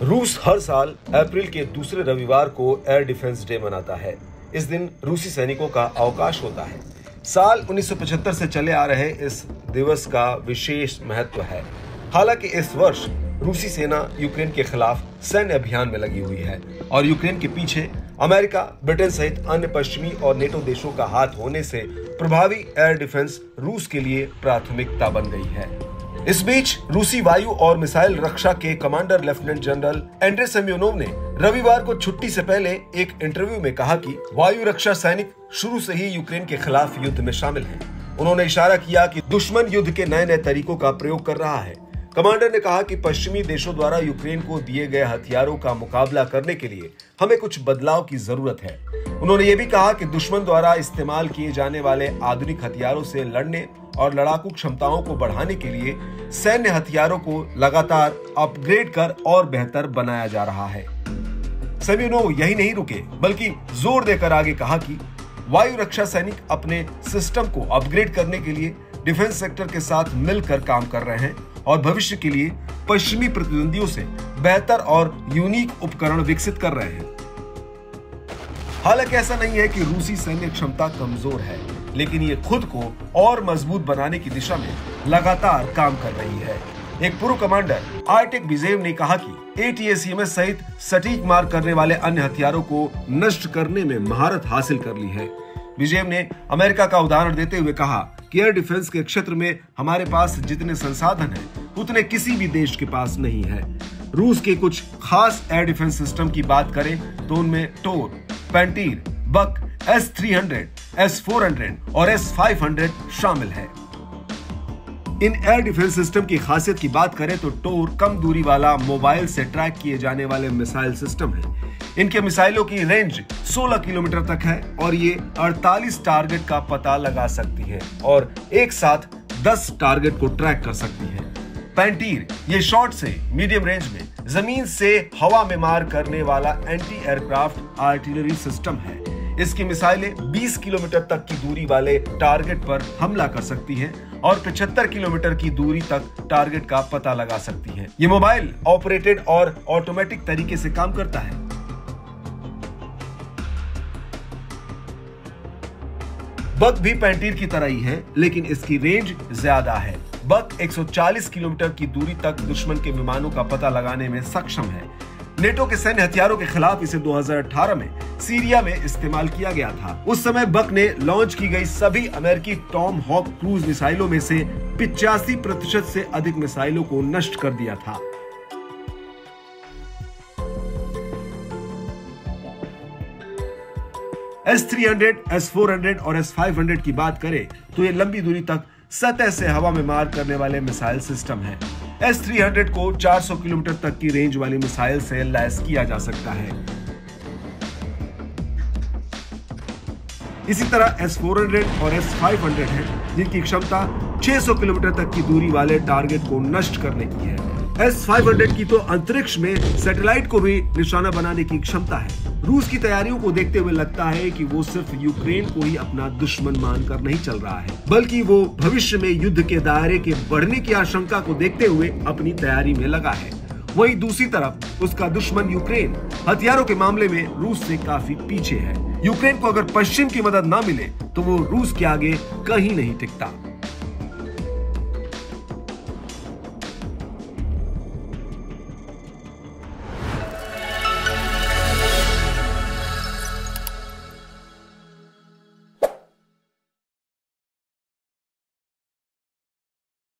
रूस हर साल अप्रैल के दूसरे रविवार को एयर डिफेंस डे मनाता है। इस दिन रूसी सैनिकों का अवकाश होता है। साल 1975 से चले आ रहे इस दिवस का विशेष महत्व है। हालांकि इस वर्ष रूसी सेना यूक्रेन के खिलाफ सैन्य अभियान में लगी हुई है और यूक्रेन के पीछे अमेरिका, ब्रिटेन सहित अन्य पश्चिमी और नेटो देशों का हाथ होने से प्रभावी एयर डिफेंस रूस के लिए प्राथमिकता बन गई है। इस बीच रूसी वायु और मिसाइल रक्षा के कमांडर लेफ्टिनेंट जनरल एंड्रे सेम्योनोव ने रविवार को छुट्टी से पहले एक इंटरव्यू में कहा कि वायु रक्षा सैनिक शुरू से ही यूक्रेन के खिलाफ युद्ध में शामिल हैं। उन्होंने इशारा किया कि दुश्मन युद्ध के नए नए तरीकों का प्रयोग कर रहा है। कमांडर ने कहा कि पश्चिमी देशों द्वारा यूक्रेन को दिए गए हथियारों का मुकाबला करने के लिए हमें कुछ बदलाव की जरूरत है। उन्होंने ये भी कहा कि दुश्मन द्वारा इस्तेमाल किए जाने वाले आधुनिक हथियारों से लड़ने और लड़ाकू क्षमताओं को बढ़ाने के लिए सैन्य हथियारों को लगातार अपग्रेड कर और बेहतर बनाया जा रहा है। सेम्योनोव यही नहीं रुके, बल्कि जोर देकर आगे कहा कि वायु रक्षा सैनिक अपने सिस्टम को अपग्रेड करने के लिए डिफेंस सेक्टर के साथ मिलकर काम कर रहे हैं और भविष्य के लिए पश्चिमी प्रतिद्वंदियों से बेहतर और यूनिक उपकरण विकसित कर रहे हैं। हालांकि ऐसा नहीं है कि रूसी सैन्य क्षमता कमजोर है, लेकिन ये खुद को और मजबूत बनाने की दिशा में लगातार काम कर रही है। एक पूर्व कमांडर आर्टेक बिजेव ने कहा कि एटीएसीएमएस सहित सटीक मार करने वाले अन्य हथियारों को नष्ट करने में महारत हासिल कर ली है। बिजेव ने अमेरिका का उदाहरण देते हुए कहा कि एयर डिफेंस के क्षेत्र में हमारे पास जितने संसाधन हैं, उतने किसी भी देश के पास नहीं है। रूस के कुछ खास एयर डिफेंस सिस्टम की बात करें तो उनमें टोर, पैंटीर, बक, S-300, S-400 और S-500 शामिल है। इन एयर डिफेंस सिस्टम की खासियत की बात करें तो टोर कम दूरी वाला मोबाइल से ट्रैक किए जाने वाले मिसाइल सिस्टम है। इनके मिसाइलों की रेंज 16 किलोमीटर तक है और ये 48 टारगेट का पता लगा सकती है और एक साथ 10 टारगेट को ट्रैक कर सकती है। पैंटीर ये शॉर्ट से मीडियम रेंज में जमीन से हवा में मार करने वाला एंटी एयरक्राफ्ट आर्टिलरी सिस्टम है। इसकी मिसाइलें 20 किलोमीटर तक की दूरी वाले टारगेट पर हमला कर सकती हैं और 75 किलोमीटर की दूरी तक टारगेट का पता लगा सकती हैं। ये मोबाइल ऑपरेटेड और ऑटोमेटिक तरीके से काम करता है। बक भी पैंटीर की तरह ही है, लेकिन इसकी रेंज ज्यादा है। बक 140 किलोमीटर की दूरी तक दुश्मन के विमानों का पता लगाने में सक्षम है। नेटो के सैन्य हथियारों के खिलाफ इसे 2018 में सीरिया में इस्तेमाल किया गया था। उस समय बक ने लॉन्च की गई सभी अमेरिकी टॉम हॉक क्रूज मिसाइलों में से 85% से अधिक मिसाइलों को नष्ट कर दिया था। S-300, S-400 और S-500 की बात करें तो ये लंबी दूरी तक सतह से हवा में मार करने वाले मिसाइल सिस्टम है। S-300 को 400 किलोमीटर तक की रेंज वाली मिसाइल से लैस किया जा सकता है। इसी तरह S-400 और S-500 है, जिनकी क्षमता 600 किलोमीटर तक की दूरी वाले टारगेट को नष्ट करने की है। S-500 की तो अंतरिक्ष में सैटेलाइट को भी निशाना बनाने की क्षमता है। रूस की तैयारियों को देखते हुए लगता है कि वो सिर्फ यूक्रेन को ही अपना दुश्मन मानकर नहीं चल रहा है, बल्कि वो भविष्य में युद्ध के दायरे के बढ़ने की आशंका को देखते हुए अपनी तैयारी में लगा है। वहीं दूसरी तरफ उसका दुश्मन यूक्रेन हथियारों के मामले में रूस से काफी पीछे है। यूक्रेन को अगर पश्चिम की मदद न मिले तो वो रूस के आगे कहीं नहीं टिकता।